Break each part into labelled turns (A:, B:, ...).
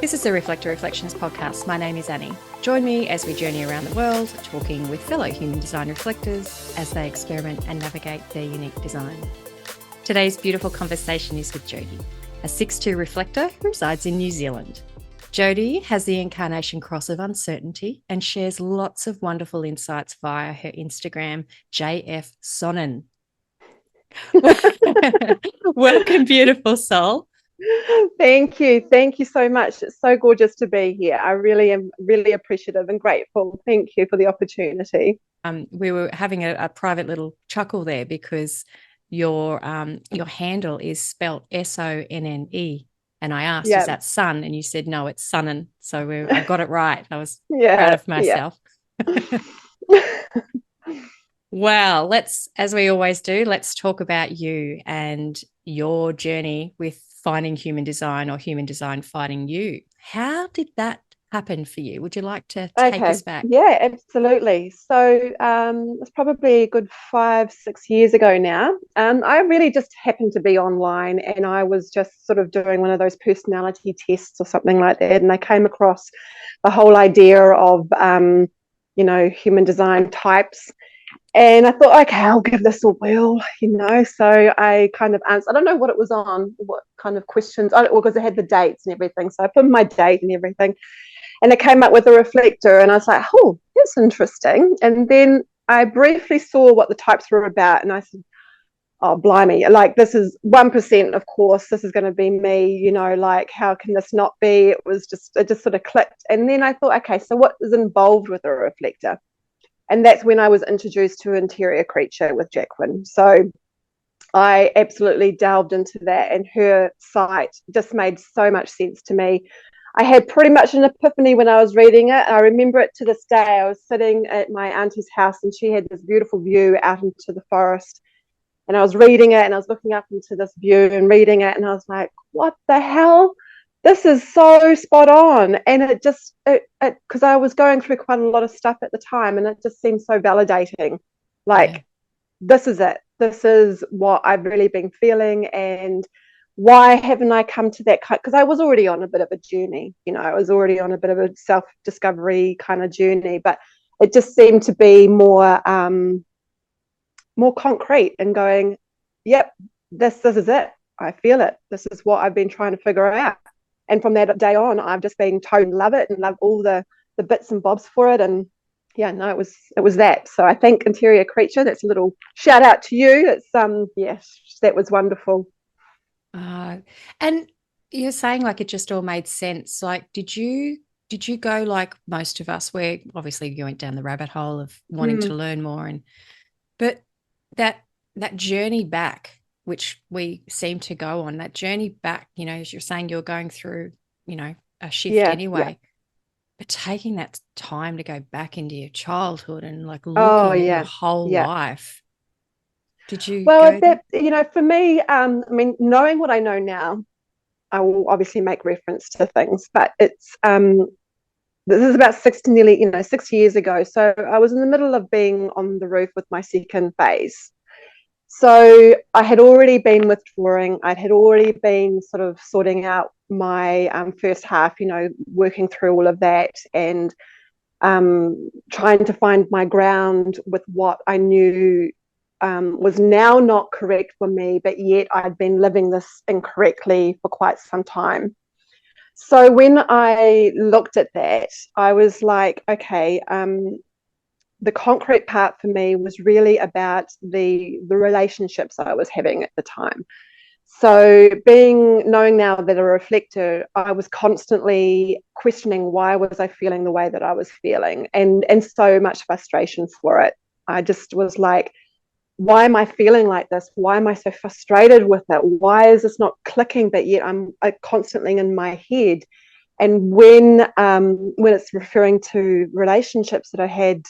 A: This is the Reflector Reflections podcast. My name is Annie. Join me as we journey around the world, talking with fellow human design reflectors as they experiment and navigate their unique design. Today's beautiful conversation is with Jody, a 6'2" reflector who resides in New Zealand. Jody has the Incarnation Cross of uncertainty and shares lots of wonderful insights via her Instagram, JF Sonnen. Welcome, beautiful soul.
B: Thank you. Thank you so much. It's so gorgeous to be here. I really am really appreciative and grateful. Thank you for the opportunity.
A: We were having a private little chuckle there because your handle is spelt SONNE. And I asked, is that sun? And you said, no, it's Sonnen. So I got it right. I was proud of myself. Well, as we always do, let's talk about you and your journey with finding human design or human design finding you. How did that happen for you? Would you like to take us back?
B: Yeah, absolutely. So it's probably a good 5-6 years ago now. I really just happened to be online and I was just sort of doing one of those personality tests or something like that. And I came across the whole idea of, human design types. And I thought, okay, I'll give this a whirl, So I kind of answered, I don't know what it was on, what kind of questions, because I had the dates and everything. So I put my date and everything. And it came up with a reflector. And I was like, oh, that's interesting. And then I briefly saw what the types were about. And I said, oh, blimey, like this is 1%, of course, this is going to be me, how can this not be? It just sort of clicked. And then I thought, okay, so what is involved with a reflector? And that's when I was introduced to Interior Creature with Jacqueline. So I absolutely delved into that, and her site just made so much sense to me. I had pretty much an epiphany when I was reading it. I remember it to this day. I was sitting at my auntie's house and she had this beautiful view out into the forest. And I was reading it and I was looking up into this view and reading it. And I was like, what the hell? This is so spot on. And it just, because I was going through quite a lot of stuff at the time, and it just seemed so validating. This is it. This is what I've really been feeling. And why haven't I come to that? Because I was already on a bit of a journey, I was already on a bit of a self-discovery kind of journey, but it just seemed to be more concrete and going, yep, this is it. I feel it. This is what I've been trying to figure out. And from that day on, I've just been totally love it and love all the bits and bobs for it. And it was that. So I think Interior Creature, that's a little shout out to you. It's that was wonderful.
A: And you're saying it just all made sense. Did you go like most of us, where obviously you went down the rabbit hole of wanting to learn more, but that journey back, which we seem to go on, that journey back, as you're saying, you're going through, a shift anyway, but taking that time to go back into your childhood and looking at your whole life. Did you?
B: Well, for me, knowing what I know now, I will obviously make reference to things, but it's, this is about 6 years ago. So I was in the middle of being on the roof with my second phase. So I had already been withdrawing. I had already been sort of sorting out my first half, working through all of that and trying to find my ground with what I knew was now not correct for me, but yet I'd been living this incorrectly for quite some time. So when I looked at that, I was like, okay, the concrete part for me was really about the relationships I was having at the time. So knowing now that a reflector, I was constantly questioning why was I feeling the way that I was feeling, and so much frustration for it. I just was like, why am I feeling like this? Why am I so frustrated with it? Why is this not clicking? But yet I'm constantly in my head. And when it's referring to relationships that I had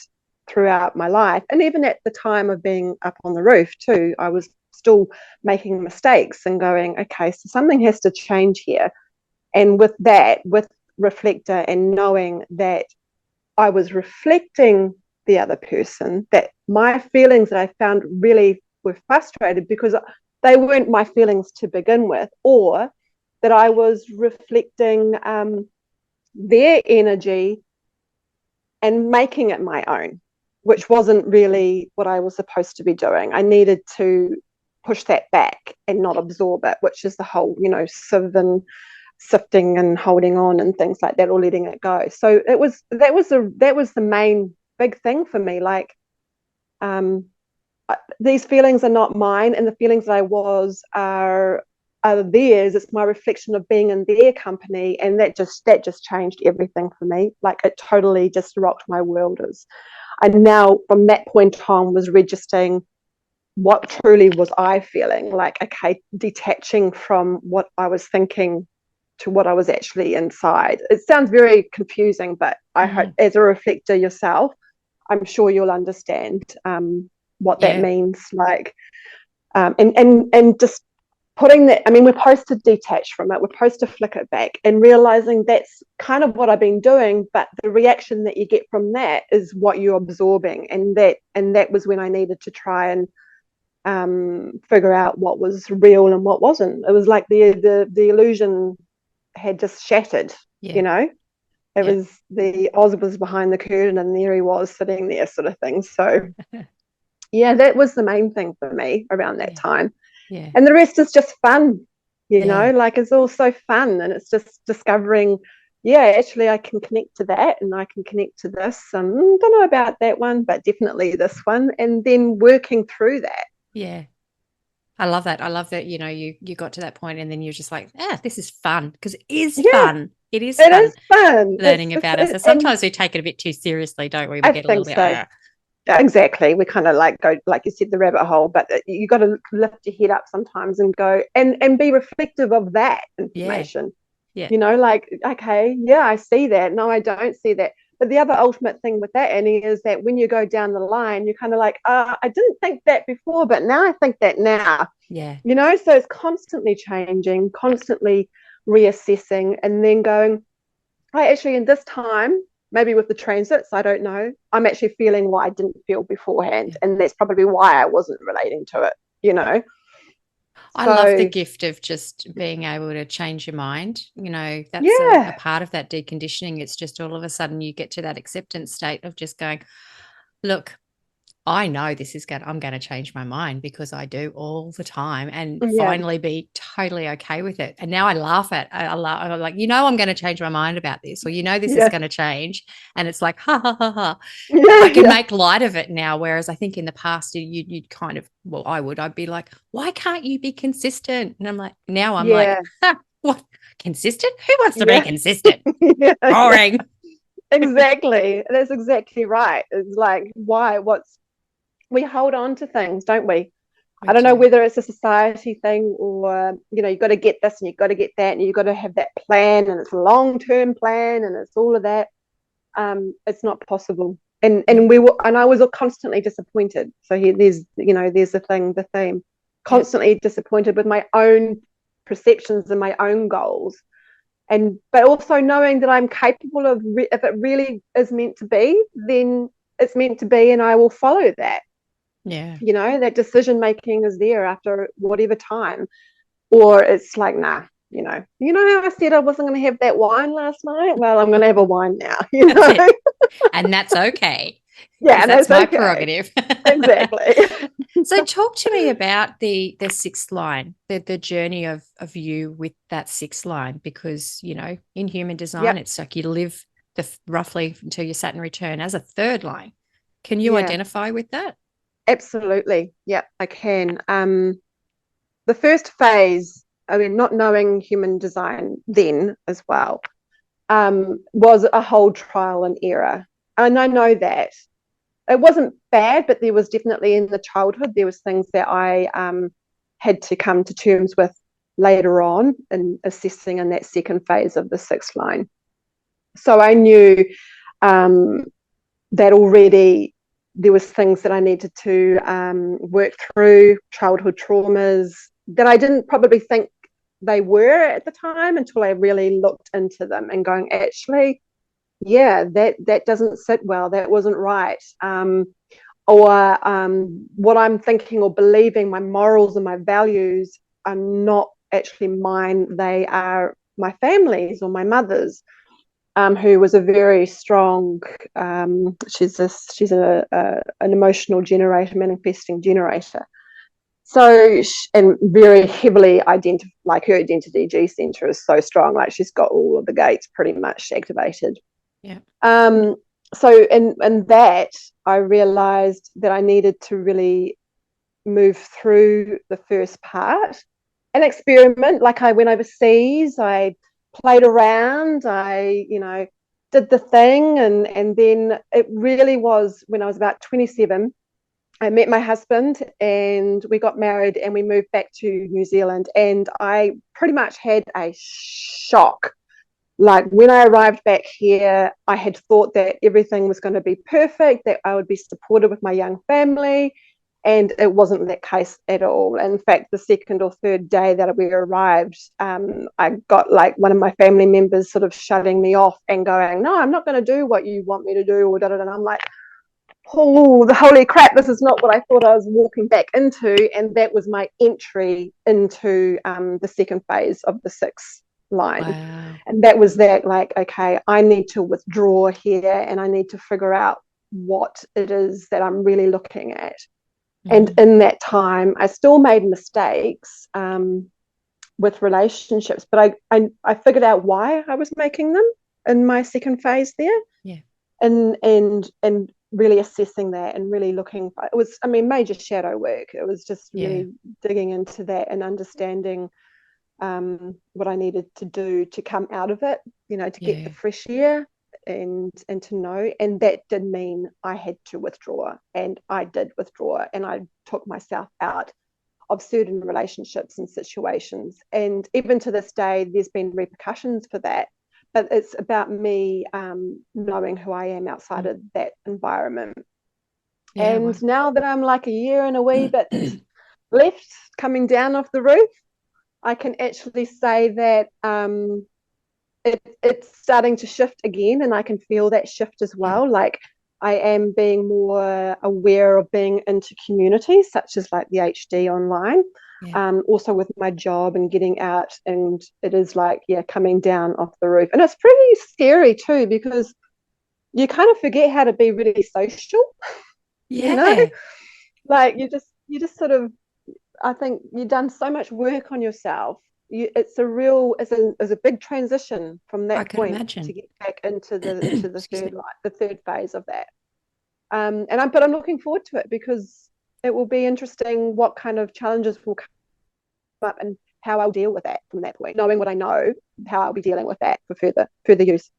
B: throughout my life, and even at the time of being up on the roof too, I was still making mistakes and going, okay, so something has to change here. And with reflector and knowing that I was reflecting the other person, that my feelings that I found really were frustrated because they weren't my feelings to begin with, or that I was reflecting their energy and making it my own, which wasn't really what I was supposed to be doing. I needed to push that back and not absorb it, which is the whole, sieve and sifting and holding on and things like that, or letting it go. So that was the main big thing for me. Like, these feelings are not mine, and the feelings that I was are theirs. It's my reflection of being in their company, and that just changed everything for me. Like, it totally just rocked my world. And now from that point on was registering what truly was I feeling, like, okay, detaching from what I was thinking to what I was actually inside. It sounds very confusing, but I hope as a reflector yourself, I'm sure you'll understand what that means. Like, and just putting that, I mean, we're supposed to detach from it, we're supposed to flick it back, and realizing that's kind of what I've been doing, but the reaction that you get from that is what you're absorbing. And that was when I needed to try and figure out what was real and what wasn't. It was like the illusion had just shattered. It was, the Oz was behind the curtain and there he was sitting there, sort of thing. So yeah, that was the main thing for me around that time. And the rest is just fun, like, it's all so fun, and it's just discovering, actually I can connect to that, and I can connect to this, don't know about that one, but definitely this one, and then working through that.
A: I love that. I love that, you got to that point and then you're just like, this is fun, because it is fun. It is
B: fun
A: learning about us. So sometimes we take it a bit too seriously, don't we? We get a little bit.
B: So. Exactly. We kind of like go, like you said, the rabbit hole, but you got to lift your head up sometimes and go and be reflective of that information. Like, okay, I see that. No, I don't see that. But the other ultimate thing with that, Annie, is that when you go down the line, you're kind of like, I didn't think that before, but now I think that now. So it's constantly changing, constantly reassessing, and then going, actually, in this time, maybe with the transits, I don't know, I'm actually feeling what I didn't feel beforehand. And that's probably why I wasn't relating to it.
A: I love the gift of just being able to change your mind. That's a part of that deconditioning. It's just all of a sudden you get to that acceptance state of just going, look, I know I'm going to change my mind, because I do all the time, and finally be totally okay with it. And now I laugh at, I'm like, I'm going to change my mind about this, or, this is going to change. And it's like, ha, ha, ha, ha. I can make light of it now. Whereas I think in the past, you'd kind of, I'd be like, why can't you be consistent? And I'm like, now I'm like, what? Consistent? Who wants to be consistent? Boring.
B: Exactly. That's exactly right. It's like, why? We hold on to things, don't we? I don't know whether it's a society thing, or you've got to get this and you've got to get that, and you've got to have that plan, and it's a long-term plan, and it's all of that. It's not possible, and I was constantly disappointed. So there's the theme, constantly disappointed with my own perceptions and my own goals, but also knowing that I'm capable of, if it really is meant to be, then it's meant to be, and I will follow that. That decision making is there after whatever time. Or it's like, nah, how I said I wasn't going to have that wine last night? Well, I'm going to have a wine now.
A: And that's okay.
B: That's
A: my prerogative.
B: Exactly.
A: So talk to me about the sixth line, the journey of you with that sixth line, because in human design, it's like you live roughly until your Saturn return as a third line. Can you identify with that?
B: Absolutely. Yeah, I can. The first phase, I mean, not knowing human design then as well, was a whole trial and error. And I know that it wasn't bad, but there was definitely, in the childhood, there was things that I had to come to terms with later on in assessing in that second phase of the sixth line. So I knew that already there was things that I needed to work through, childhood traumas that I didn't probably think they were at the time until I really looked into them and going, actually, that doesn't sit well. That wasn't right. Or what I'm thinking or believing, my morals and my values are not actually mine. They are my family's or my mother's. who was a very strong. She's an emotional generator, manifesting generator. So, and very heavily like her identity G center is so strong, like she's got all of the gates pretty much activated.
A: Yeah.
B: So in that, I realized that I needed to really move through the first part and experiment. Like I went overseas, I played around, I, did the thing. And then it really was when I was about 27, I met my husband and we got married and we moved back to New Zealand. And I pretty much had a shock. Like when I arrived back here, I had thought that everything was going to be perfect, that I would be supported with my young family. And it wasn't that case at all. In fact, the second or third day that we arrived, I got like one of my family members sort of shutting me off and going, "No, I'm not going to do what you want me to do," or da da da. And I'm like, "Oh, the holy crap, this is not what I thought I was walking back into." And that was my entry into the second phase of the 6 line.
A: Wow.
B: And that was that, like, okay, I need to withdraw here and I need to figure out what it is that I'm really looking at. And in that time, I still made mistakes with relationships, but I figured out why I was making them in my second phase there.
A: Yeah.
B: And really assessing that and really looking for, it was, I mean, major shadow work. It was just really digging into that and understanding what I needed to do to come out of it, to get the fresh air and to know. And that did mean I had to withdraw, and I did withdraw, and I took myself out of certain relationships and situations. And even to this day, there's been repercussions for that. But it's about me knowing who I am outside of that environment.
A: Yeah.
B: And now that I'm like a year and a wee bit left coming down off the roof, I can actually say that it's starting to shift again, and I can feel that shift as well. Like I am being more aware of being into communities such as like the HD online, also with my job and getting out. And it is like, coming down off the roof. And it's pretty scary too, because you kind of forget how to be really social,
A: Yeah.
B: like you just sort of, I think you've done so much work on yourself. It's a big transition from
A: I
B: that
A: can
B: point
A: imagine.
B: to get back into the
A: Excuse me.
B: the third phase of that. But I'm looking forward to it, because it will be interesting what kind of challenges will come up and how I'll deal with that from that point. Knowing what I know, how I'll be dealing with that for further use.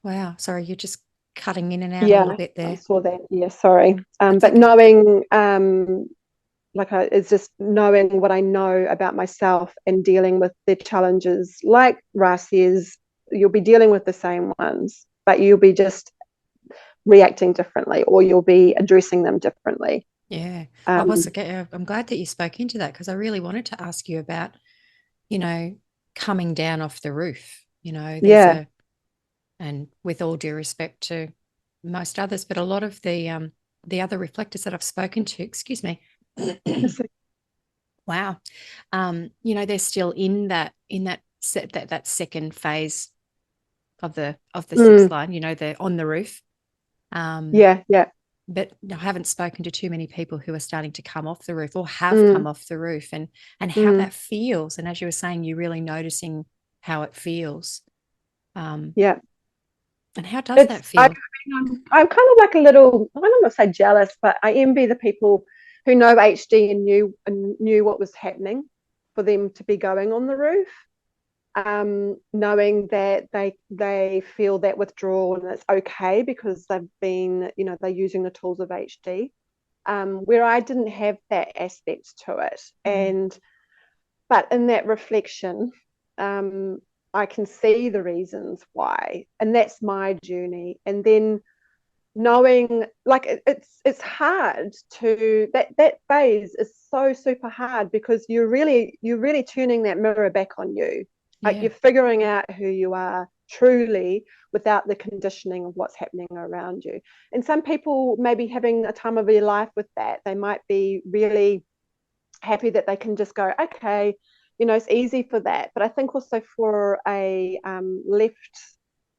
A: Wow. Sorry, you're just cutting in and out a little
B: Yeah,
A: bit
B: I
A: there.
B: saw that. Yeah, sorry.
A: That's
B: But
A: okay.
B: knowing it's just knowing what I know about myself and dealing with the challenges, like Ra says, you'll be dealing with the same ones, but you'll be just reacting differently, or you'll be addressing them differently.
A: Yeah.
B: Um,
A: I'm glad that you spoke into that, because I really wanted to ask you about, you know, coming down off the roof.
B: yeah.
A: And with all due respect to most others, but a lot of the other reflectors that I've spoken to, excuse me, wow, they're still in that second phase of the sixth
B: Mm,
A: line. They're on the roof.
B: yeah, yeah.
A: But I haven't spoken to too many people who are starting to come off the roof or have
B: Mm,
A: come off the roof, and how
B: mm,
A: that feels. And as you were saying, you're really noticing how it feels. Um,
B: yeah.
A: and how does that
B: I
A: feel?
B: mean, I'm kind of like a little, I don't want to say jealous, but I envy the people who know HD and knew what was happening for them to be going on the roof. Knowing that they feel that withdrawal and it's okay, because they've been, they're using the tools of HD, where I didn't have that aspect to it. But in that reflection, um, I can see the reasons why, and that's my journey. And then knowing, like, it's hard to, that phase is so super hard, because you're really turning that mirror back on you. Like
A: Yeah.
B: you're figuring out who you are truly without the conditioning of what's happening around you. And some people may be having a time of their life with that. They might be really happy that they can just go, okay, it's easy for that. But I think also for a left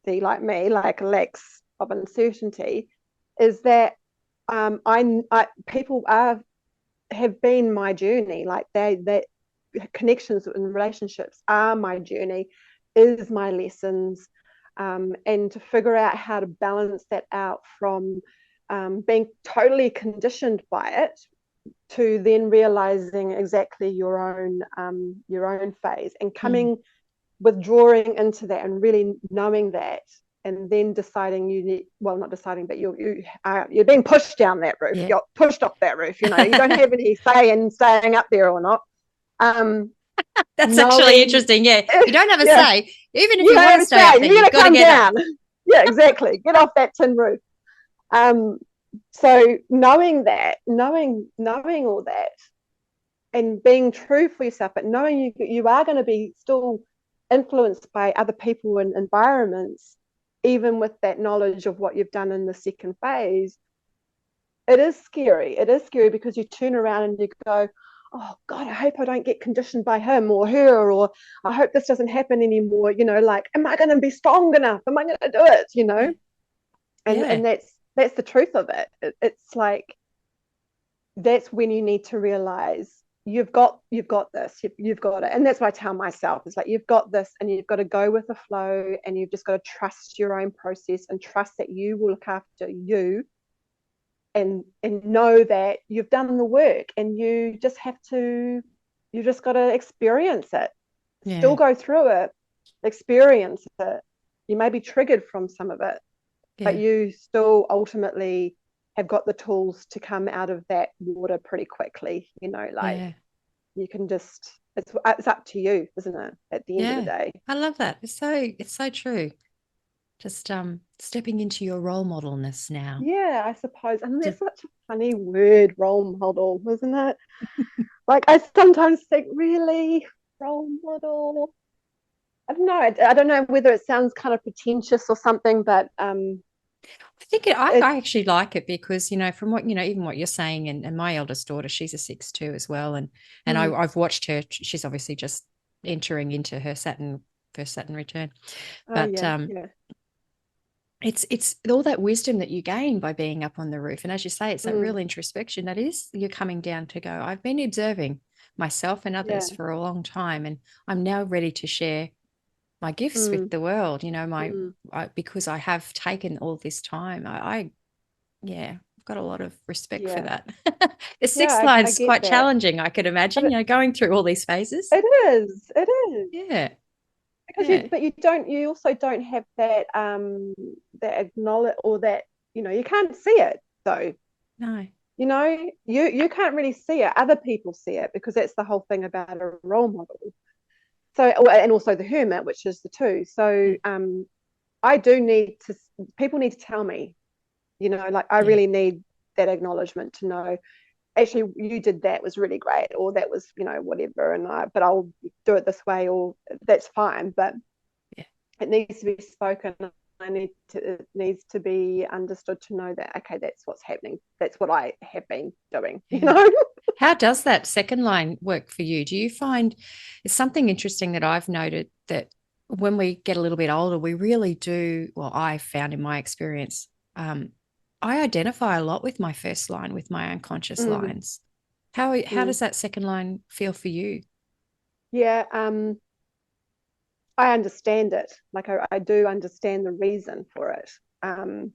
B: like me, like lacks of uncertainty, is that people have been my journey. Like that connections and relationships are my journey, is my lessons, and to figure out how to balance that out from being totally conditioned by it to then realizing exactly your own phase and
A: Mm.
B: coming withdrawing into that and really knowing that, and then deciding you need, well, not deciding, but you're being pushed down that roof,
A: Yeah.
B: you're pushed off that roof, you don't have any say in staying up there or not.
A: That's actually
B: Knowing
A: interesting. Yeah. You don't have a
B: yeah,
A: say. Even if
B: you
A: you
B: don't
A: want
B: have
A: to
B: a
A: stay up
B: say,
A: there,
B: you're
A: you've
B: going to
A: got to
B: come
A: get up.
B: down. Yeah, exactly, get off that tin roof. um so knowing all that and being true for yourself, but knowing you are going to be still influenced by other people and environments, even with that knowledge of what you've done in the second phase, it is scary. It is scary because you turn around and you go, oh God, I hope I don't get conditioned by him or her, or I hope this doesn't happen anymore. Like, am I going to be strong enough? Am I going to do it?
A: Yeah.
B: And
A: Yeah.
B: that's the truth of it's like, that's when you need to realize you've got this, you've got it. And that's what I tell myself, it's like, you've got this, and you've got to go with the flow, and you've just got to trust your own process and trust that you will look after you, and know that you've done the work, and you just got to experience it, still
A: Yeah.
B: go through it, experience it. You may be triggered from some of it, but
A: Yeah.
B: you still ultimately have got the tools to come out of that water pretty quickly. Like,
A: Yeah.
B: you can just, it's up to you, isn't it, at the end of the
A: Yeah.
B: day?
A: I love that. It's so true. Just stepping into your role modelness now.
B: Yeah, I suppose. And
A: Just,
B: that's such a funny word, role model, isn't it? Like, I sometimes think, really, role model? I don't know. I don't know whether it sounds kind of pretentious or something, but
A: I think
B: it.
A: I actually like it because, from what, even what you're saying, and my eldest daughter, she's a 6 too as well. And
B: Mm,
A: I've watched her, she's obviously just entering into her first Saturn return.
B: oh
A: But
B: yeah, yeah.
A: it's all that wisdom that you gain by being up on the roof. And as you say, it's that
B: Mm,
A: real introspection that is, you're coming down to go, I've been observing myself and others
B: yeah.
A: for a long time, and I'm now ready to share my gifts with
B: Mm,
A: the world,
B: mm,
A: because I have taken all this time. Yeah, I've got a lot of respect for
B: yeah.
A: that. The sixth
B: Yeah, I
A: line's
B: get
A: quite
B: that.
A: challenging, I could
B: But
A: imagine, going through all these phases.
B: it is, it is.
A: Yeah,
B: Because
A: yeah,
B: you also don't have that that acknowledge, or that, you can't see it though.
A: no,
B: You can't really see it. Other people see it, because that's the whole thing about a role model. So, and also the hermit, which is the two. So
A: yeah,
B: I do need to, people need to tell me, like, I
A: yeah,
B: really need that acknowledgement to know, actually, you did that, was really great, or that was, whatever, but I'll do it this way, or that's fine, but
A: yeah.
B: it needs to be spoken. It needs to be understood, to know that, okay, that's what's happening, that's what I have been doing.
A: Yeah. How does that second line work for you? Do you find it's something interesting that I've noted that when we get a little bit older, we really do, well, I found in my experience, I identify a lot with my first line, with my unconscious
B: Mm,
A: lines. How
B: mm.
A: does that second line feel for you?
B: Yeah, I understand it. Like, I do understand the reason for it. um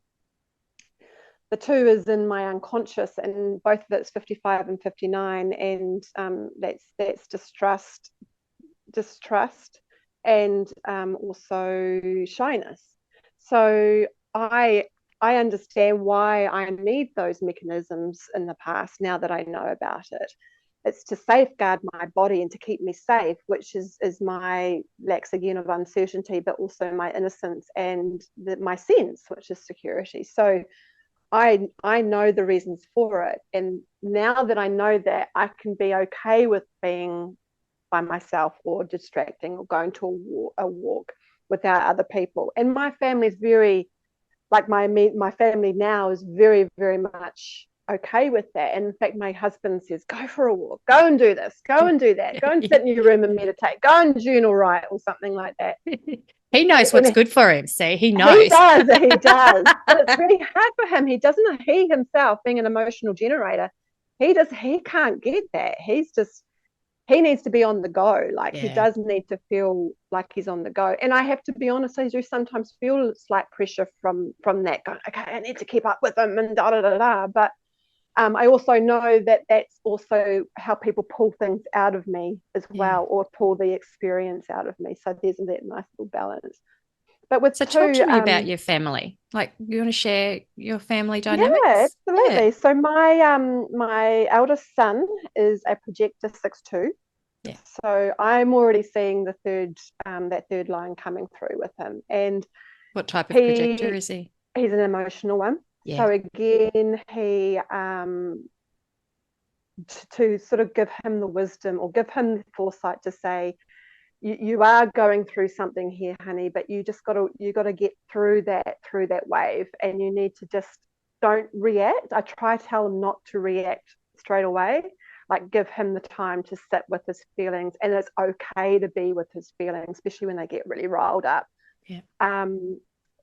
B: the two is in my unconscious, and both of it's 55 and 59, and that's distrust, and also shyness. So I understand why I need those mechanisms in the past, now that I know about it. It's to safeguard my body and to keep me safe, which is my lacks, again, of uncertainty, but also my innocence and my sense, which is security. So I know the reasons for it, and now that I know that, I can be okay with being by myself, or distracting, or going to a walk without other people. And my family's very, like, my family now is very, very much okay with that. And in fact, my husband says, go for a walk, go and do this, go and do that, go and sit in your room and meditate, go and journal write, or something like that.
A: He knows what's good for him. See, he knows.
B: He does. But it's really hard for him. He himself, being an emotional generator, he can't get that. He needs to be on the go. Like, he does need to feel like he's on the go. And I have to be honest, I do sometimes feel slight pressure from that. Going, okay, I need to keep up with him and da da da da. But I also know that that's also how people pull things out of me as well, or pull the experience out of me. So there's that nice little balance. But with
A: talk to me about your family. Like, you want to share your family dynamics?
B: Yeah, absolutely. Yeah. So my eldest son is a projector 6-2. Yeah. So I'm already seeing the that third line coming through with him. And
A: what type of projector is he?
B: He's an emotional one. Yeah. So again, he to sort of give him the wisdom, or give him the foresight to say, you are going through something here, honey, but you got to get through that wave, and you need to just don't react. I try to tell him not to react straight away, like give him the time to sit with his feelings, and it's okay to be with his feelings, especially when they get really riled up,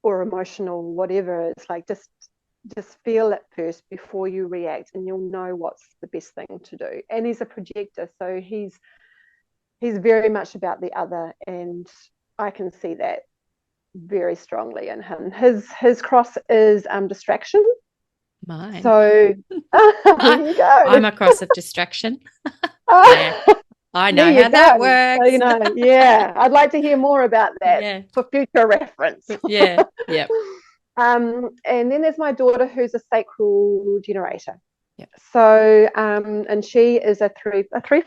B: or emotional, whatever. It's like just feel it first before you react, and you'll know what's the best thing to do. And he's a projector, so he's very much about the other, and I can see that very strongly in him. His cross is distraction.
A: Mine.
B: So there you go.
A: I'm a cross of distraction. Yeah. I know how that works.
B: So, I'd like to hear more about that for future reference.
A: Yeah.
B: And then there's my daughter, who's a sacral generator. Yep. So and she is a 3-5.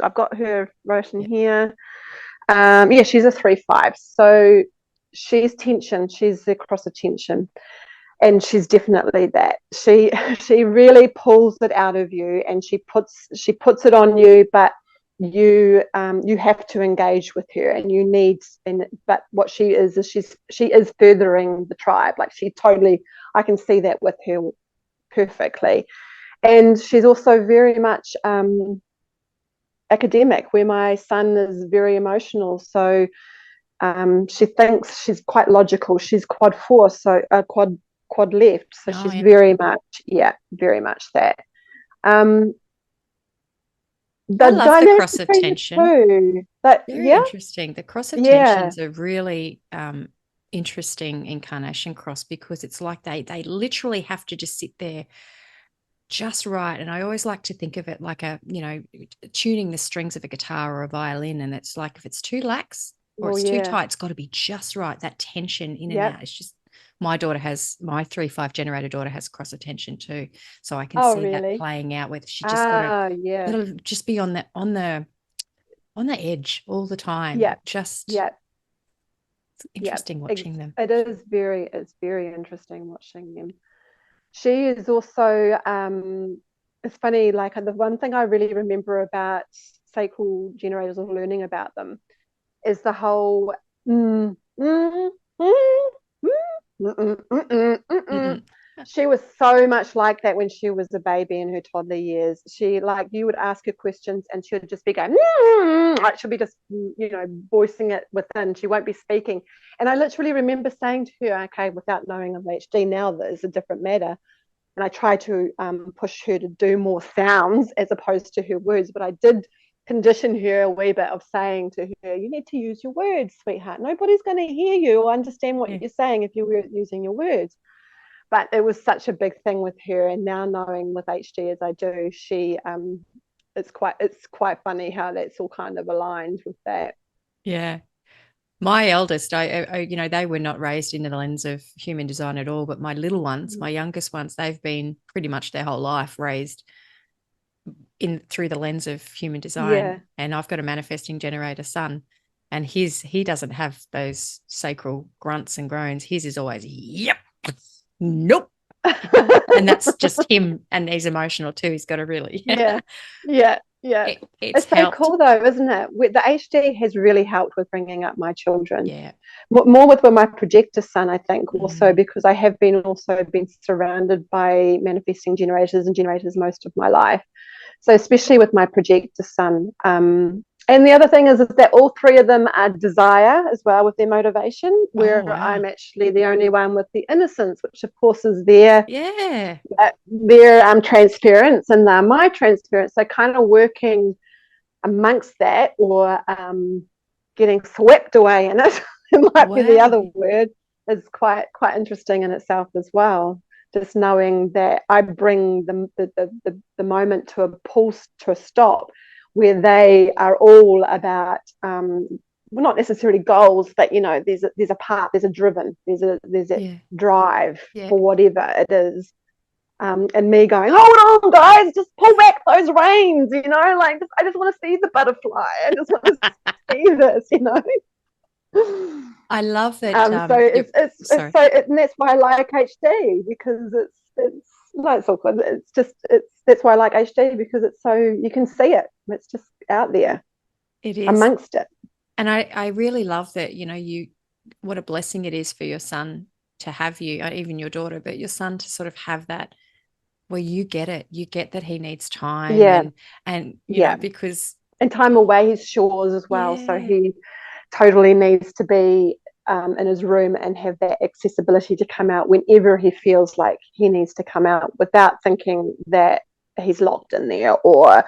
B: I've got her right in here. She's a 3-5. So she's tension. She's the cross of tension, and she's definitely that. She really pulls it out of you, and she puts it on you. But you have to engage with her, and you need. But what she is she is furthering the tribe. Like, I can see that with her perfectly, and she's also very much academic, where my son is very emotional. So she thinks she's quite logical. She's quad 4, so quad left. So she's very much that.
A: I love the cross of tension. Very interesting. The cross of tensions are really interesting incarnation cross, because it's like they literally have to just sit there just right. And I always like to think of it like tuning the strings of a guitar or a violin, and it's like, if it's too lax or it's too tight, it's got to be just right. That tension in and out. It's just, my 3-5 generator daughter has cross of tension too, so I can see that playing out with. She just got to just be on the edge all the time. It's interesting watching them.
B: It's very interesting watching them. She is also, it's funny, like, the one thing I really remember about sacral generators, or learning about them, is the whole She was so much like that when she was a baby in her toddler years. She, like, you would ask her questions and she would just be going, like, she'll be just, voicing it within. She won't be speaking. And I literally remember saying to her, okay, without knowing of HD now, that is a different matter. And I tried to push her to do more sounds as opposed to her words. But I did condition her a wee bit of saying to her, you need to use your words, sweetheart. Nobody's going to hear you or understand what you're saying if you were using your words. But it was such a big thing with her, and now knowing with HD as I do, it's quite funny how that's all kind of aligned with that.
A: Yeah. My eldest, I they were not raised into the lens of human design at all, but my little ones, my youngest ones, they've been pretty much their whole life raised through the lens of human design. Yeah. And I've got a manifesting generator son, and he doesn't have those sacral grunts and groans. His is always, yep, nope. And that's just him, and he's emotional too. He's got a really it's so helped.
B: Cool though, isn't it? The HD has really helped with bringing up my children. Yeah, more with my projector son, I think, also because I have been surrounded by manifesting generators and generators most of my life. So especially with my projector son, and And the other thing is that all three of them are desire as well with their motivation,
A: Oh,
B: where
A: wow.
B: I'm actually the only one with the innocence, which of course is their transference and my transference. So kind of working amongst that, or getting swept away in it, it might be the
A: Wow.
B: other word, is quite interesting in itself as well. Just knowing that I bring the moment to a pulse, to a stop, where they are all about well, not necessarily goals, but there's a part, there's a driven, there's a
A: Yeah.
B: drive
A: Yeah.
B: for whatever it is. And me going, hold on, guys, just pull back those reins, like I just want to see the butterfly. I just want to see this.
A: I love that.
B: So
A: Sorry.
B: and that's why I like HD, because it's no, it's all good. That's why I like HD, because it's so you can see it. It's just out there
A: It is.
B: amongst it.
A: And I really love that, what a blessing it is for your son to have you, even your daughter, but your son to sort of have that where you get it. You get that he needs time
B: Yeah,
A: and
B: yeah,
A: because
B: and time away his shores as well. So
A: yeah,
B: he totally needs to be in his room and have that accessibility to come out whenever he feels like he needs to come out, without thinking that he's locked in there, or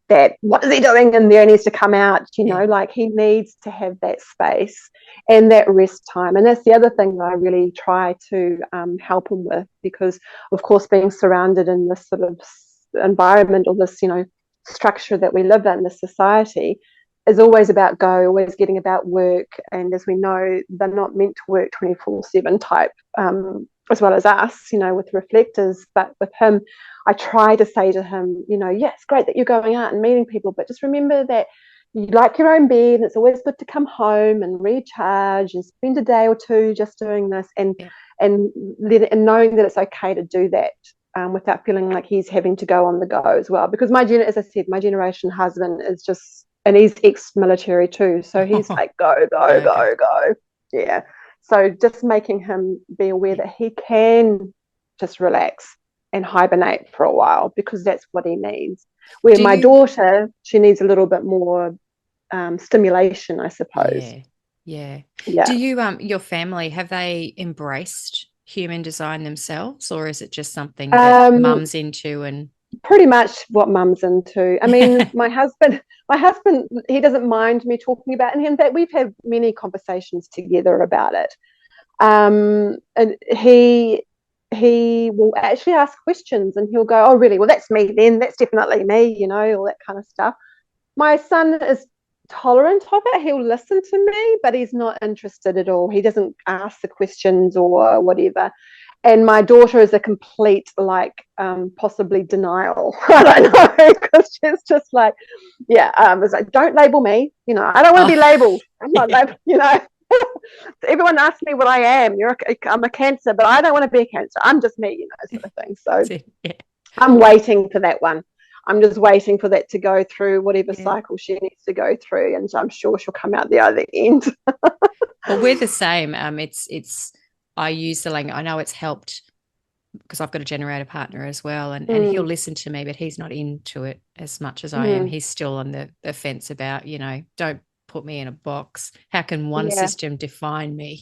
B: that what is he doing in there, he needs to come out,
A: yeah,
B: like he needs to have that space and that rest time. And that's the other thing that I really try to help him with, because of course being surrounded in this sort of environment, or this structure that we live in, this society, is always about go, always getting about work. And as we know, they're not meant to work 24/7 type, as well as us, with reflectors. But with him, I try to say to him, yeah, it's great that you're going out and meeting people, but just remember that you like your own bed, and it's always good to come home and recharge and spend a day or two just doing this, and
A: yeah.
B: and and knowing that it's okay to do that, without feeling like he's having to go on the go as well. Because as I said, my generation husband is just, and he's ex-military too, so he's like go go
A: Go, go.
B: go go, yeah. So just making him be aware
A: Yeah.
B: that he can just relax and hibernate for a while, because that's what he needs. Where
A: Do
B: my
A: you
B: daughter, she needs a little bit more stimulation, I suppose.
A: Yeah. Yeah.
B: Yeah.
A: Do you your family, have they embraced human design themselves, or is it just something that
B: Um,
A: mum's into and
B: Pretty much what mum's into. I mean, my husband, he doesn't mind me talking about it. In fact, we've had many conversations together about it. And he will actually ask questions, and he'll go, "Oh, really? Well, that's me then. That's definitely me," all that kind of stuff. My son is tolerant of it. He'll listen to me, but he's not interested at all. He doesn't ask the questions or whatever. And my daughter is a complete, like, possibly denial. I don't know, because she's just like, yeah, it's like, don't label me. I don't want to
A: oh
B: be labeled. I'm not
A: yeah.
B: labeled. Everyone asks me what I am. I'm a cancer, but I don't want to be a cancer. I'm just me, sort of thing. So
A: Yeah.
B: I'm waiting for that one. I'm just waiting for that to go through whatever
A: Yeah.
B: cycle she needs to go through, and I'm sure she'll come out the other end.
A: Well, we're the same. It's I use the language. I know it's helped because I've got a generator partner as well, and he'll
B: Mm,
A: listen to me, but he's not into it as much as I am.
B: mm,
A: He's still on the fence about, don't put me in a box. How can one
B: yeah,
A: system define me?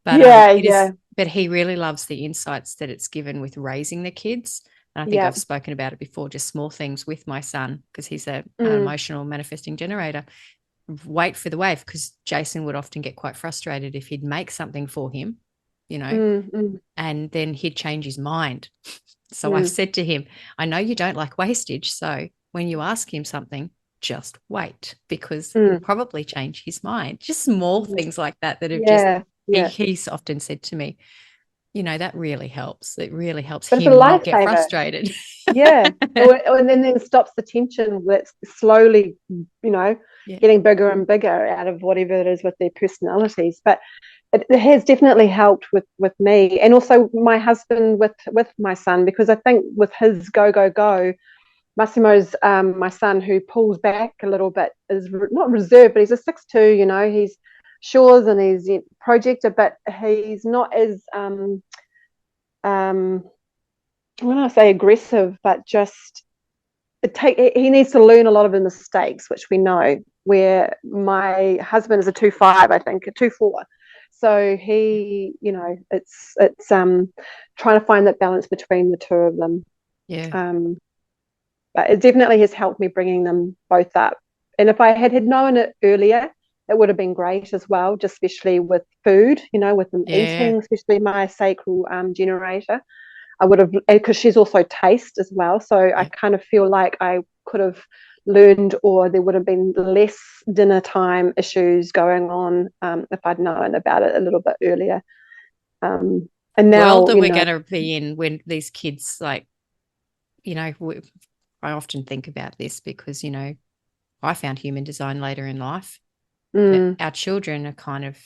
A: But
B: yeah,
A: it is,
B: yeah,
A: but he really loves the insights that it's given with raising the kids. And I think
B: yeah.
A: I've spoken about it before, just small things with my son, because he's an
B: Mm,
A: emotional manifesting generator. Wait for the wave, because Jason would often get quite frustrated if he'd make something for him, you know,
B: mm, mm,
A: and then he'd change his mind. So I've
B: mm,
A: said to him, I know you don't like wastage. So when you ask him something, just wait, because he'll
B: mm,
A: probably change his mind. Just small
B: mm.
A: things like that that have just,
B: Yeah, yeah.
A: he's often said to me, that really helps. It really helps
B: But it's a
A: him not get
B: lifesaver.
A: frustrated.
B: Yeah. And then stops the tension that's slowly, you know,
A: Yeah.
B: getting bigger and bigger out of whatever it is with their personalities. But it has definitely helped with me, and also my husband with my son, because I think with his go go go, Massimo's my son, who pulls back a little bit, is not reserved, but he's a 6'2". He's Shores, and he's a projector, but he's not as um, I'm going to say aggressive, but just he needs to learn a lot of the mistakes, which we know. Where my husband is a 2-5, I think, a 2-4. So he, it's trying to find that balance between the two of them.
A: Yeah.
B: But it definitely has helped me bringing them both up. And if I had known it earlier, it would have been great as well, just especially with food, with them
A: Yeah.
B: eating, especially my sacral generator. I would have, because she's also taste as well. So I
A: Yeah.
B: kind of feel like I could have learned, or there would have been less dinner time issues going on if I'd known about it a little bit earlier. And
A: World
B: now,
A: that we're going to be in when these kids, like, I often think about this because, I found human design later in life, but our children are kind of,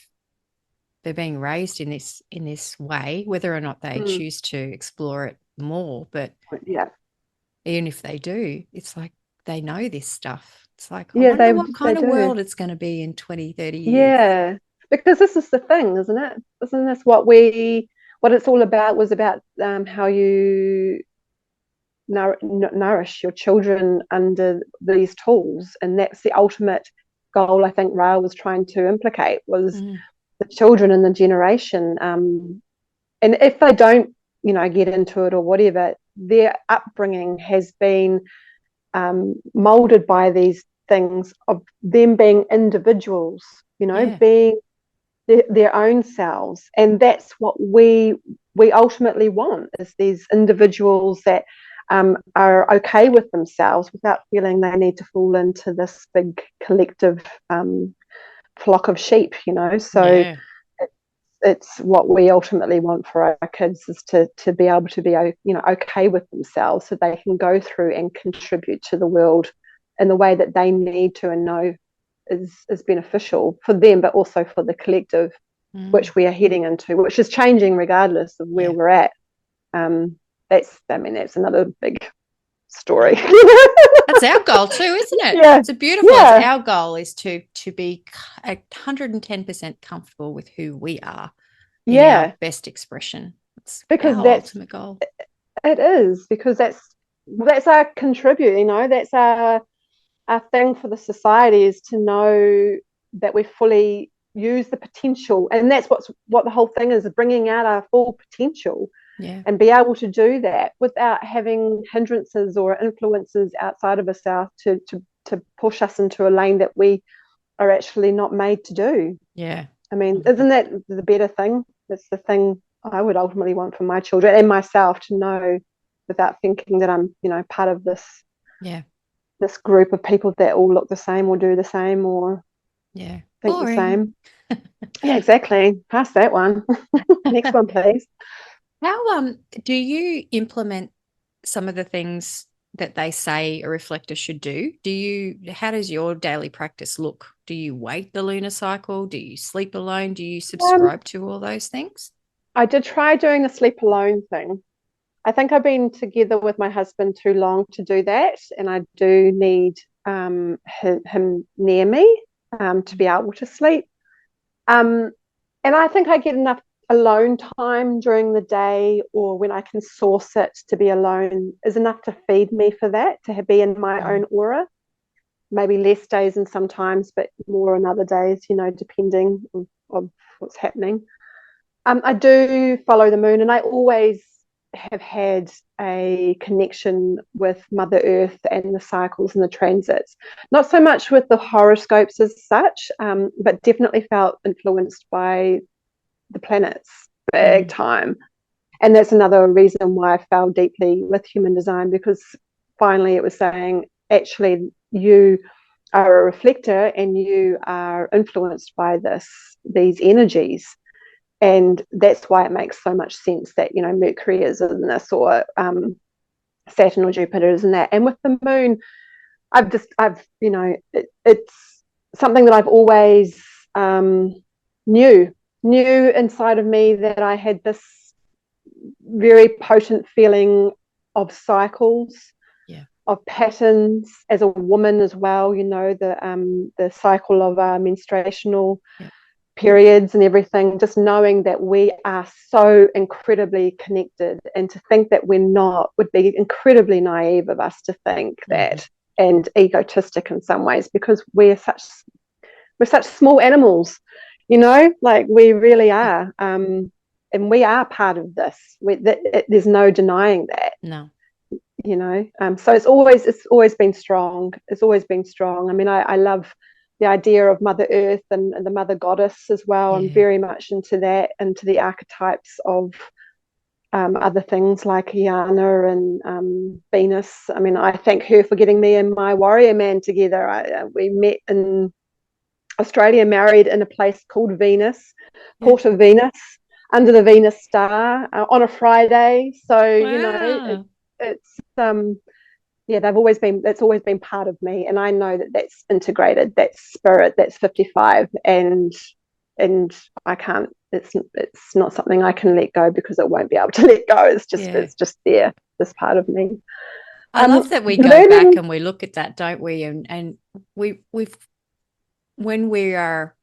A: they're being raised in this way, whether or not they choose to explore it more. But
B: yeah,
A: even if they do, it's like they know this stuff. It's like, I
B: yeah,
A: wonder
B: they
A: what
B: they
A: kind of
B: do.
A: world it's going to be in 20, 30 years.
B: Yeah, because this is the thing, isn't it? Isn't this what it's all about? Was about how you nourish your children under these tools, and that's the ultimate goal. I think Rael was trying to implicate was the children and the generation. And if they don't, get into it or whatever, their upbringing has been molded by these things of them being individuals,
A: Yeah.
B: being their own selves, and that's what we ultimately want, is these individuals that are okay with themselves without feeling they need to fall into this big collective flock of sheep. So
A: Yeah.
B: it's what we ultimately want for our kids, is to be able to be okay with themselves, so they can go through and contribute to the world in the way that they need to and know is beneficial for them, but also for the collective, which we are heading into, which is changing regardless of where we're at. That's another big story.
A: That's our goal too, isn't it?
B: Yeah,
A: It's beautiful. It's
B: yeah,
A: our goal is to be 110% comfortable with who we are in our
B: yeah.
A: best expression. It's
B: Because
A: our ultimate goal.
B: it is, because that's our contribute. That's our thing for the society, is to know that we fully use the potential, and that's what the whole thing is, bringing out our full potential.
A: Yeah.
B: And be able to do that without having hindrances or influences outside of ourselves to push us into a lane that we are actually not made to do.
A: Yeah.
B: I mean, isn't that the better thing? That's the thing I would ultimately want for my children and myself, to know without thinking that I'm, part of this group of people that all look the same or do the same or
A: Yeah.
B: think the
A: Boring.
B: same. Yeah, exactly. Pass that one. Next one, please.
A: How do you implement some of the things that they say a reflector should do? How does your daily practice look? Do you wait the lunar cycle? Do you sleep alone? Do you
B: Um,
A: subscribe to all those things?
B: I did try doing the sleep alone thing. I think I've been together with my husband too long to do that, and I do need him near me to be able to sleep. Um, and I think I get enough alone time during the day, or when I can source it to be alone, is enough to feed me for that, to be in my own aura. Maybe less days and sometimes, but more on other days, depending on what's happening. I do follow the moon, and I always have had a connection with Mother Earth and the cycles and the transits. Not so much with the horoscopes as such, but definitely felt influenced by the planets big time. And that's another reason why I fell deeply with human design, because finally it was saying, actually, you are a reflector and you are influenced by these energies. And that's why it makes so much sense that Mercury is in this, or Saturn or Jupiter is in that. And with the moon, it's something that I've always knew inside of me, that I had this very potent feeling of cycles, of patterns, as a woman as well. The cycle of menstruational periods and everything, just knowing that we are so incredibly connected, and to think that we're not would be incredibly naive of us to think that, and egotistic in some ways, because we're such small animals, like we really are. And we are part of this. There's no denying that.
A: No.
B: So it's always been strong. It's always been strong. I mean, I love the idea of Mother Earth and the Mother Goddess as well.
A: Yeah.
B: I'm very much into that, into the archetypes of other things like Yana and Venus. I mean, I thank her for getting me and my warrior man together. We met in Australia, married in a place called Venus, Port of Venus, under the Venus star, on a Friday. So,
A: Wow.
B: it's that's always been part of me, and I know that that's integrated, that's spirit, that's 55, and I can't, it's not something I can let go, because it won't be able to let go. It's just there, this part of me.
A: I love that we go back and we look at that, don't we? And we've when we are,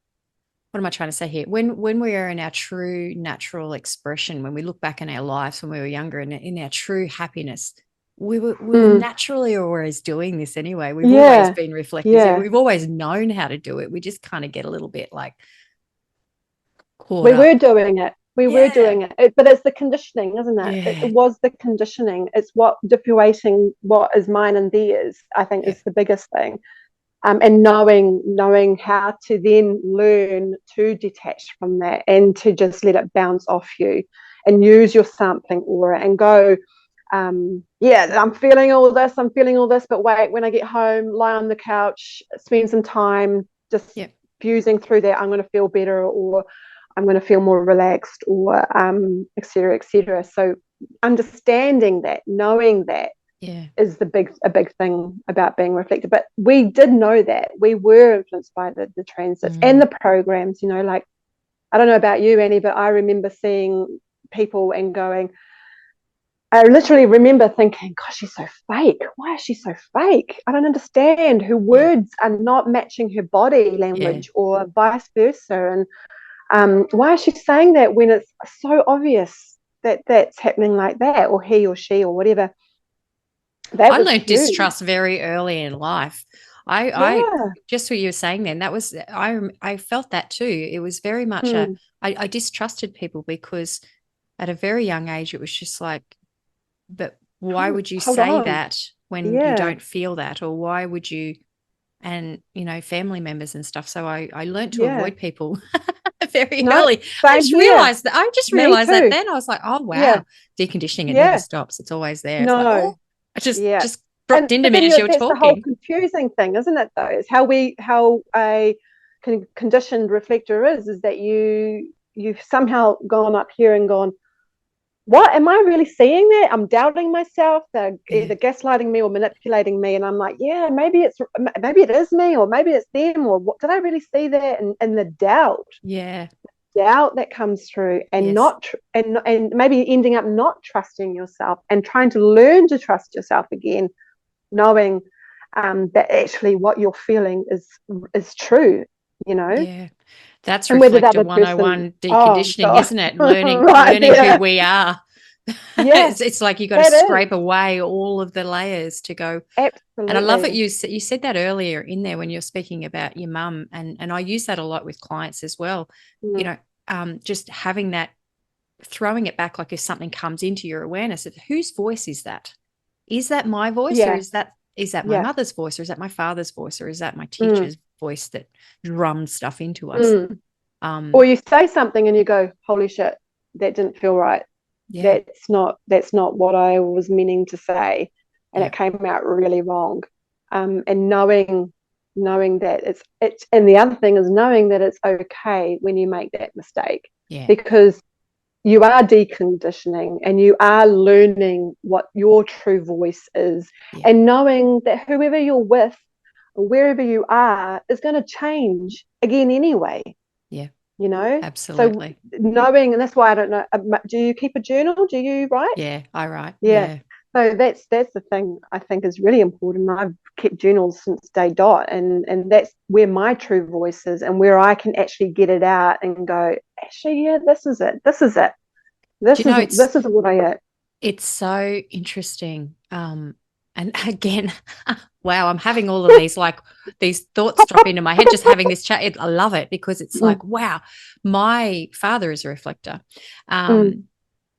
A: what am I trying to say here? When we are in our true natural expression, when we look back in our lives when we were younger and in our true happiness, we were naturally always doing this anyway. We've always been reflectors. Yeah. We've always known how to do it. We just kind of get a little bit like caught up.
B: Were doing it. We were doing it. But it's the conditioning, isn't it? Yeah. It was the conditioning. It's what differentiating what is mine and theirs, I think, is the biggest thing. And knowing how to then learn to detach from that, and to just let it bounce off you, and use your sampling aura and go, I'm feeling all this, but wait, when I get home, lie on the couch, spend some time just fusing through that, I'm going to feel better, or I'm going to feel more relaxed, or et cetera, et cetera. So understanding that, knowing that, is a big thing about being reflected. But we did know that. We were influenced by the transits and the programs, like, I don't know about you, Annie, but I remember seeing people and going, I literally remember thinking, gosh, she's so fake. Why is she so fake? I don't understand. Her words are not matching her body language, or vice versa. And why is she saying that when it's so obvious that that's happening like that, or he or she or whatever?
A: I learned distrust very early in life. I just what you were saying then, that was, I felt that too. It was very much I distrusted people, because at a very young age it was just like, but why would you say that when you don't feel that? Or why would you, and family members and stuff. So I learned to avoid people very early. I just realized that then. I was like, oh wow, deconditioning, it never stops. It's always there. It's like, oh, it just dropped into me as you were talking.
B: That's the whole confusing thing, isn't it, though? Is how a conditioned reflector is that you've somehow gone up here and gone, what, am I really seeing that? I'm doubting myself. They're either gaslighting me or manipulating me, and I'm like, maybe it is me, or maybe it's them, or what, did I really see that? And the doubt that comes through, and and maybe ending up not trusting yourself, and trying to learn to trust yourself again, knowing that actually what you're feeling is true.
A: That's Reflector 101 deconditioning, isn't it? Learning who we are. It's like you got to scrape away all of the layers to go.
B: Absolutely.
A: And I love it. You said that earlier in there when you're speaking about your mum, and I use that a lot with clients as well. Just having that, throwing it back, like if something comes into your awareness of whose voice is that? Is that my voice, or is that my mother's voice, or is that my father's voice, or is that my teacher's voice that drummed stuff into us?
B: Or you say something and you go, holy shit, that didn't feel right. That's not what I was meaning to say, and it came out really wrong. And knowing that it's and the other thing is knowing that it's okay when you make that mistake, because you are deconditioning and you are learning what your true voice is, and knowing that whoever you're with, or wherever you are, is going to change again anyway.
A: Absolutely.
B: So knowing, and that's why I don't know, do you keep a journal? Do you write?
A: I write.
B: So that's the thing I think is really important. I've kept journals since day dot, and that's where my true voice is, and where I can actually get it out and go, actually, yeah, this is it. This is it.
A: Do
B: This
A: you
B: is
A: know,
B: this is what I am.
A: it's so interesting. And again, wow, I'm having all of these like these thoughts drop into my head just having this chat. I love it because it's
B: Mm,
A: like, wow, my father is a reflector.
B: mm,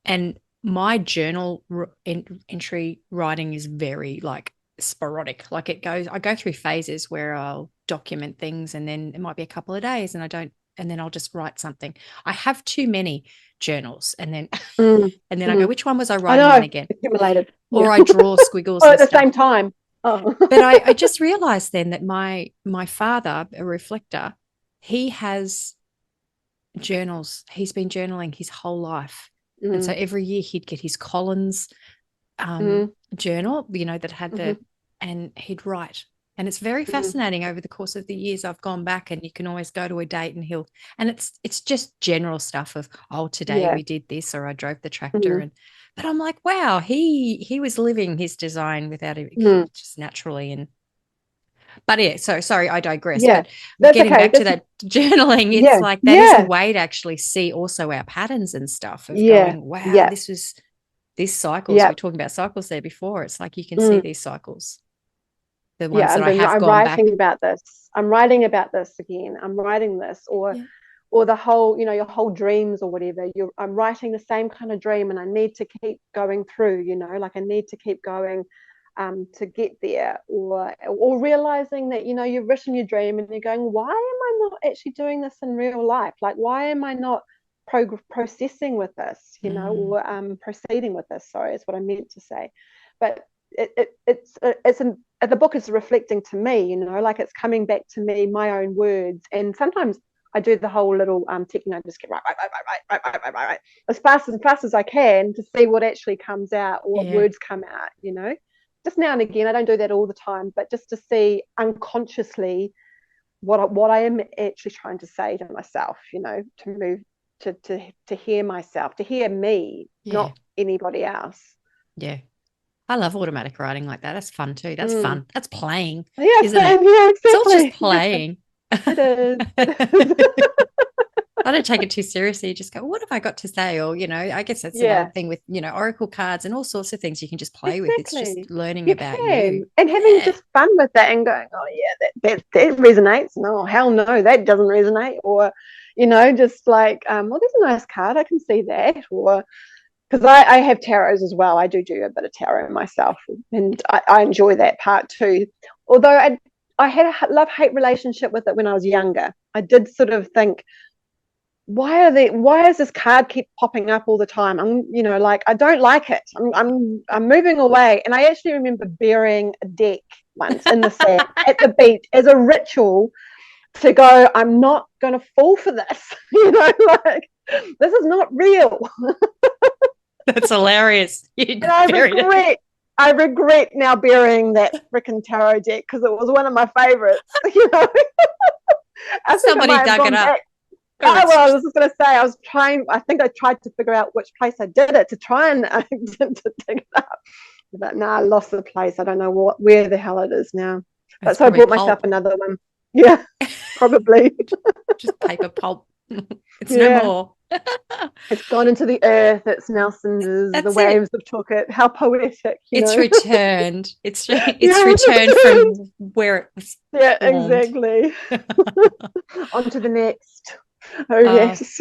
A: And my journal entry writing is very like sporadic. Like I go through phases where I'll document things and then it might be a couple of days and I don't, and then I'll just write something. I have too many journals and then,
B: mm,
A: and then I go,
B: mm.
A: which one was I
B: I
A: writing in
B: know,
A: again?
B: accumulated. Yeah.
A: Or I draw squiggles
B: Or
A: and
B: at the
A: stuff.
B: same time. Oh.
A: But I just realized then that my father, a reflector, he has journals. He's been journaling his whole life. And so
B: Mm,
A: every year he'd get his Collins
B: mm,
A: journal, that had
B: mm,
A: and he'd write. And it's very
B: mm,
A: fascinating over the course of the years I've gone back and you can always go to a date and it's just general stuff of, oh, today
B: yeah.
A: we did this or I drove the tractor.
B: Mm,
A: And but I'm like, wow, he was living his design without it
B: mm,
A: just naturally. And but yeah, so sorry, I digress.
B: yeah.
A: But
B: That's
A: getting
B: okay.
A: back to that journaling, it's
B: Yeah.
A: like that is a
B: Yeah.
A: way to actually see also our patterns and stuff of
B: Yeah.
A: going, wow,
B: Yeah.
A: this cycles. We
B: Yeah.
A: were talking about cycles there before. It's like you can see
B: Mm.
A: these cycles, the
B: Yeah,
A: ones that I have
B: I'm
A: gone
B: writing
A: back.
B: about this. I'm writing about this again. I'm writing this,
A: Yeah.
B: or the whole, your whole dreams or whatever. I'm writing the same kind of dream, and I need to keep going through. Like I need to keep going, to get there, or realizing that you've written your dream and you're going, why am I not actually doing this in real life? Like, why am I not processing with this?
A: Mm,
B: Or proceeding with this. Sorry, is what I meant to say, but it's the book is reflecting to me, like it's coming back to me, my own words. And sometimes I do the whole little techno, just get right as fast as I can to see what actually comes out or what
A: yeah.
B: words come out. Just now and again, I don't do that all the time, but just to see unconsciously what I am actually trying to say to myself, to move to hear myself, to hear me,
A: Yeah.
B: not anybody else.
A: Yeah. I love automatic writing like that. That's fun too. That's
B: Mm.
A: fun. That's playing,
B: Yeah,
A: isn't it?
B: same here,
A: It's all just
B: exactly.
A: playing.
B: It is.
A: I don't take it too seriously. You just go, what have I got to say? Or, I guess that's another
B: Yeah,
A: thing with, oracle cards and all sorts of things you can just play with. It's just
B: exactly.
A: learning
B: You
A: about you.
B: can. And having
A: Yeah.
B: just fun with that and going, oh, yeah, that resonates. No, hell no, that doesn't resonate. Or, just like, well, there's a nice card. I can see that. Or, because I have tarots as well. I do a bit of tarot myself, and I enjoy that part too. Although I had a love-hate relationship with it when I was younger. I did sort of think, why is this card keep popping up all the time? I'm like, I don't like it. I'm moving away. And I actually remember burying a deck once in the sand at the beach as a ritual to go, I'm not going to fall for this. Like, this is not real.
A: That's hilarious. You
B: And I
A: buried it.
B: regret now burying that freaking tarot deck because it was one of my favorites. I think I
A: Somebody
B: might have
A: dug it
B: gone
A: up.
B: back.
A: Or
B: Oh,
A: it's
B: well, I
A: just,
B: was just going to say, I tried to figure out which place I did it to try and to dig it up. But no, I lost the place. I don't know where the hell it is now.
A: it's
B: But so I
A: probably
B: bought myself
A: pulp,
B: another one. Yeah, probably.
A: just paper pulp. It's no
B: Yeah.
A: more.
B: It's gone into the earth. It's now cinders. The
A: That's it.
B: waves have took it. How poetic,
A: It's returned. It's
B: Yeah,
A: returned from where it was
B: yeah,
A: formed.
B: exactly. On to the next. Oh,
A: uh,
B: yes.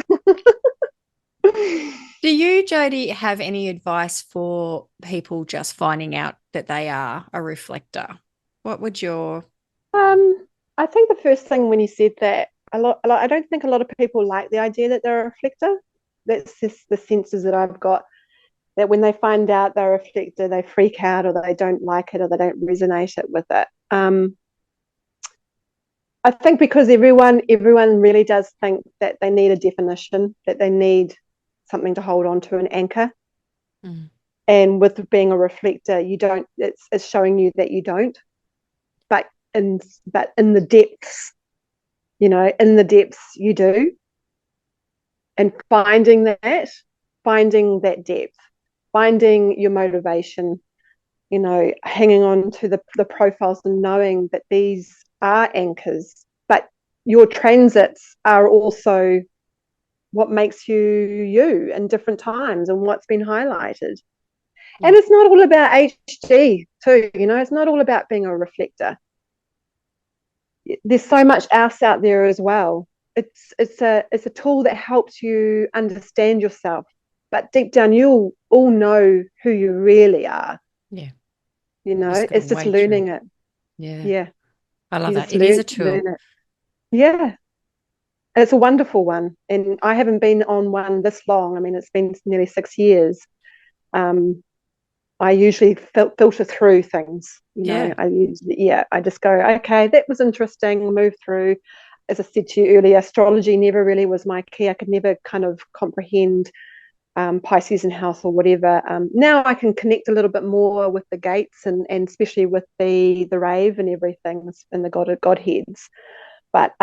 A: do you, Jody, have any advice for people just finding out that they are a reflector? What would your
B: I think the first thing when you said that, I don't think a lot of people like the idea that they're a reflector. That's just the senses that I've got, that when they find out they're a reflector, they freak out or they don't like it or they don't resonate it with it. I think because everyone really does think that they need a definition, that they need something to hold on to, an anchor.
A: mm,
B: And with being a reflector, you don't. It's showing you that you don't. But in the depths, in the depths you do. And finding that depth, finding your motivation, hanging on to the profiles and knowing that these are anchors, but your transits are also what makes you in different times and what's been highlighted.
A: Yeah.
B: And it's not all about HD too, it's not all about being a reflector. There's so much else out there as well. It's a tool that helps you understand yourself, but deep down you'll all know who you really are.
A: Yeah.
B: It's just learning it.
A: Yeah.
B: Yeah.
A: I love
B: You
A: that.
B: just
A: It is a
B: learn
A: tool.
B: it. Yeah. It's a wonderful one. And I haven't been on one this long. I mean, it's been nearly 6 years. I usually filter through things.
A: Yeah.
B: I just go, okay, that was interesting, move through. As I said to you earlier, astrology never really was my key. I could never kind of comprehend Pisces and house or whatever. Now I can connect a little bit more with the gates and especially with the rave and everything and the godheads. But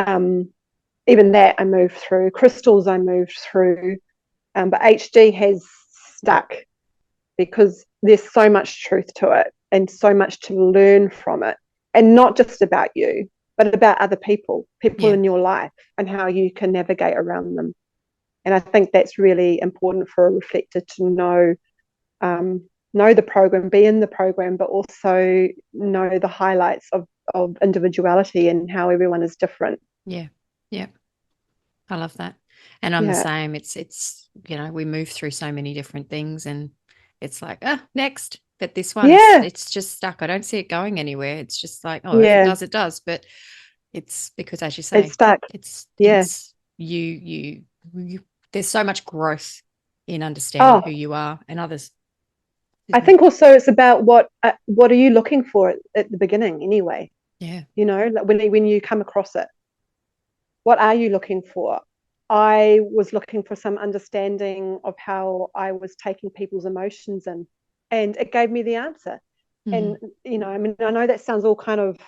B: even that I moved through. Crystals I moved through. But HD has stuck because there's so much truth to it and so much to learn from it. And not just about you, but about other people
A: Yeah.
B: in your life and how you can navigate around them. And I think that's really important for a reflector to know the program, be in the program, but also know the highlights of individuality and how everyone is different.
A: Yeah. Yeah. I love that. And I'm the
B: Yeah.
A: same. It's we move through so many different things and it's like, next. But this one,
B: Yeah.
A: it's just stuck. I don't see it going anywhere. It's just like, oh, if it
B: Yeah.
A: does, it does. But it's because, as you
B: It's
A: say,
B: stuck.
A: it's
B: Yeah.
A: you there's so much growth in understanding
B: Oh,
A: who you are and others,
B: I
A: isn't it?
B: think also it's about what are you looking for at the beginning anyway?
A: Yeah.
B: Like when you come across it, what are you looking for? I was looking for some understanding of how I was taking people's emotions in, and it gave me the answer.
A: Mm-hmm.
B: And I mean, I know that sounds all kind of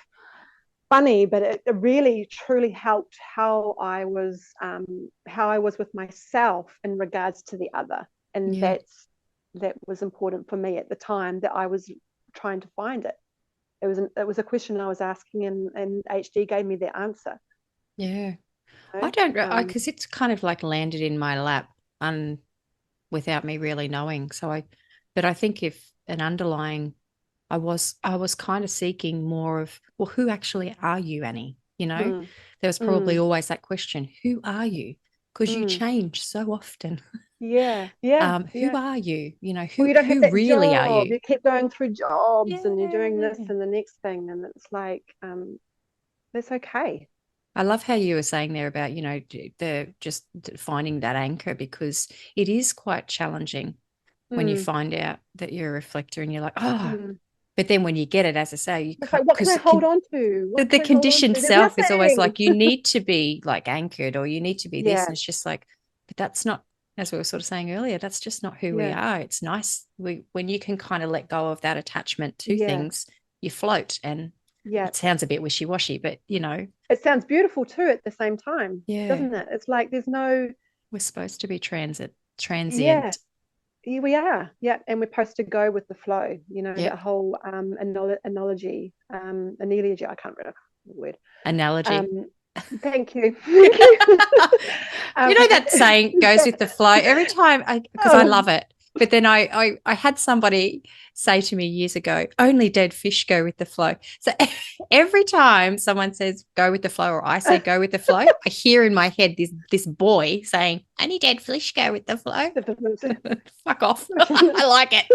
B: funny, but it really truly helped how I was with myself in regards to the other, and
A: Yeah.
B: that was important for me at the time that I was trying to find it. It was a question I was asking, and HD gave me the answer.
A: Yeah.
B: You
A: I
B: know?
A: don't, because it's kind of like landed in my lap and without me really knowing. But I think if an underlying, I was kind of seeking more of, well, who actually are you, Annie?
B: Mm,
A: There was probably
B: mm,
A: always that question, who are you? Because you
B: mm.
A: change so often.
B: Yeah, yeah,
A: Who
B: yeah.
A: are you?
B: Well, you don't have
A: Who
B: that
A: really are
B: job.
A: you?
B: You keep going through jobs, and you're doing this
A: Yeah.
B: and the next thing, and it's like, that's okay.
A: I love how you were saying there about, the just finding that anchor because it is quite challenging when you
B: Mm,
A: find out that you're a reflector and you're like, oh,
B: mm.
A: but then when you get it, as I say, you
B: It's
A: can't,
B: like, what can
A: because
B: I hold on to? What
A: the
B: can I hold on
A: conditioned
B: to? There's
A: self is always
B: nothing.
A: like, you need to be like anchored or you need to be this.
B: Yeah,
A: And it's just like, but that's not, as we were sort of saying earlier, that's just not who we
B: yeah,
A: are. It's nice. When you can kind of let go of that attachment to
B: yeah,
A: things, you float. And
B: yeah.
A: it sounds a bit wishy-washy, but
B: It sounds beautiful too at the same time,
A: yeah,
B: doesn't it? It's like there's no,
A: we're supposed to be
B: yeah,
A: transient.
B: here we are. Yeah, and we're supposed to go with the flow. That
A: Yep.
B: whole analogy, analogy. I can't remember the word.
A: Analogy.
B: Um, thank you, thank you.
A: That saying goes with the flow every time because I
B: oh,
A: love it. But then I had somebody say to me years ago, only dead fish go with the flow. So every time someone says go with the flow or I say go with the flow, I hear in my head this boy saying, only dead fish go with the flow. Fuck off. I like it.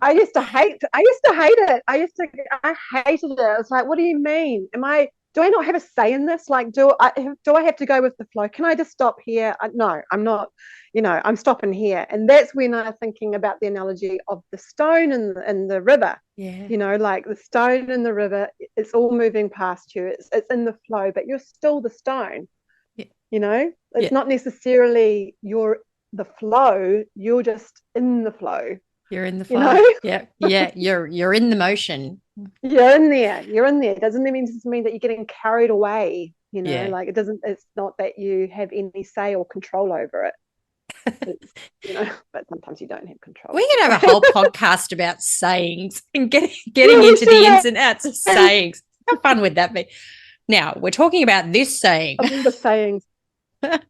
B: I used to hate it. I hated it. I was like, what do you mean? Do I not have a say in this? Like, do I have to go with the flow? Can I just stop here? No, I'm not, I'm stopping here. And that's when I'm thinking about the analogy of the stone and the river.
A: Yeah.
B: Like the stone in the river, it's all moving past you. It's in the flow, but you're still the stone.
A: Yeah.
B: It's
A: Yeah.
B: not necessarily you're the flow, you're just in the flow,
A: You're in the
B: you
A: flow.
B: know.
A: Yeah. Yeah. You're in the motion.
B: You're in there. It doesn't mean that you're getting carried away,
A: Yeah.
B: like it's not that you have any say or control over it. It's, but sometimes you don't have control.
A: We could have a whole podcast about sayings and getting
B: Yeah,
A: into the ins and outs of sayings. How fun would that be? Now, we're talking about this saying.
B: All the sayings.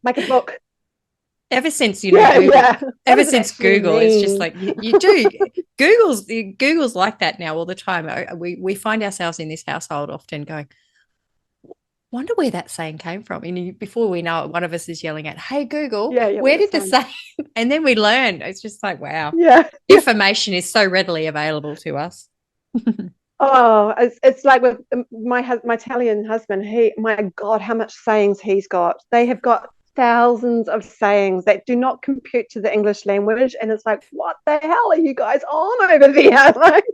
B: Make a book.
A: Ever since, Google, ever since Google,
B: mean?
A: it's just like you do. Google's like that now all the time. We find ourselves in this household often going, wonder where that saying came from. And before we know it, one of us is yelling at, "Hey Google, where did the saying?" And then we learn. It's just like, wow.
B: Yeah.
A: Information is so readily available to us.
B: Oh, it's like with my Italian husband. My God, how much sayings he's got. They have got thousands of sayings that do not compute to the English language, and it's like, what the hell are you guys on over there? Like,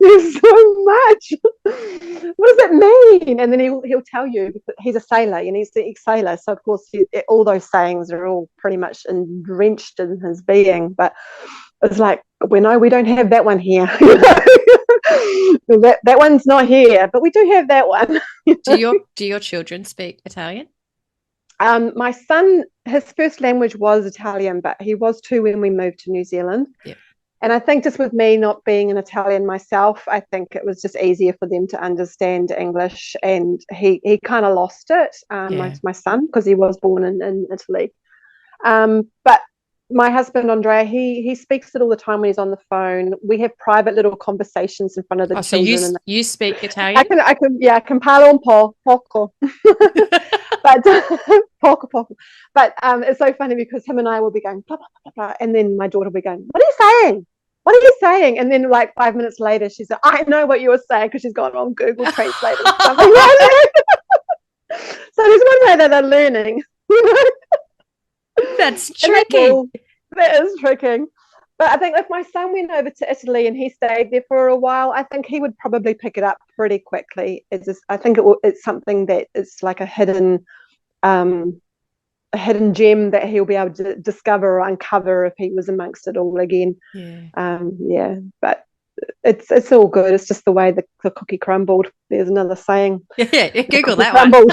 B: there's so much. What does it mean? And then he'll tell you, because he's a sailor and he's the ex-sailor, so of course all those sayings are all pretty much drenched in his being. But it's like, we don't have that one here. That one's not here, but we do have that one.
A: Do your children speak Italian?
B: My son, his first language was Italian, but he was 2 when we moved to New Zealand.
A: Yep.
B: And I think just with me not being an Italian myself, I think it was just easier for them to understand English. And he kind of lost it, my son, because he was born in Italy. But my husband, Andrea, he speaks it all the time when he's on the phone. We have private little conversations in front of the children.
A: So you speak Italian?
B: I can parlo un po', poco. But poco. But it's so funny because him and I will be going blah, blah, blah, blah, and then my daughter will be going, "What are you saying? What are you saying?" And then like 5 minutes later, she's like, "I know what you were saying," because she's gone on Google Translate and something like that. So there's one way that they're learning.
A: That's tricky.
B: That is tricky. But I think if my son went over to Italy and he stayed there for a while, I think he would probably pick it up pretty quickly. I think it's something that it's like a hidden gem that he'll be able to discover or uncover if he was amongst it all again. But it's all good. It's just the way the cookie crumbled. There's another saying.
A: Yeah, Google that
B: crumbled.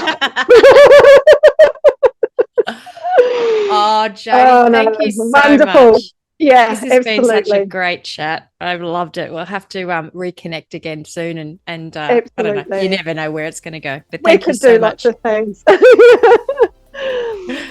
A: Oh, Jody, thank you so
B: wonderful.
A: much.
B: Yeah,
A: this has
B: absolutely.
A: been such a great chat. I've loved it. We'll have to reconnect again soon, and I don't know. You never know where it's going to go. But thank you so much.
B: We could do lots of things.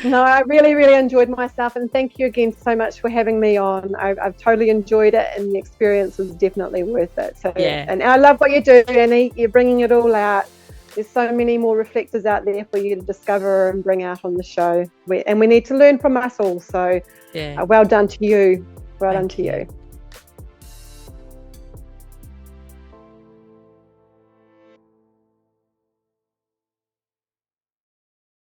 B: No, I really, really enjoyed myself, and thank you again so much for having me on. I've totally enjoyed it, and the experience was definitely worth it. So, and I love what you do, Annie. You're bringing it all out. There's so many more reflectors out there for you to discover and bring out on the show. And we need to learn from us all. So well done to you. Well done to you.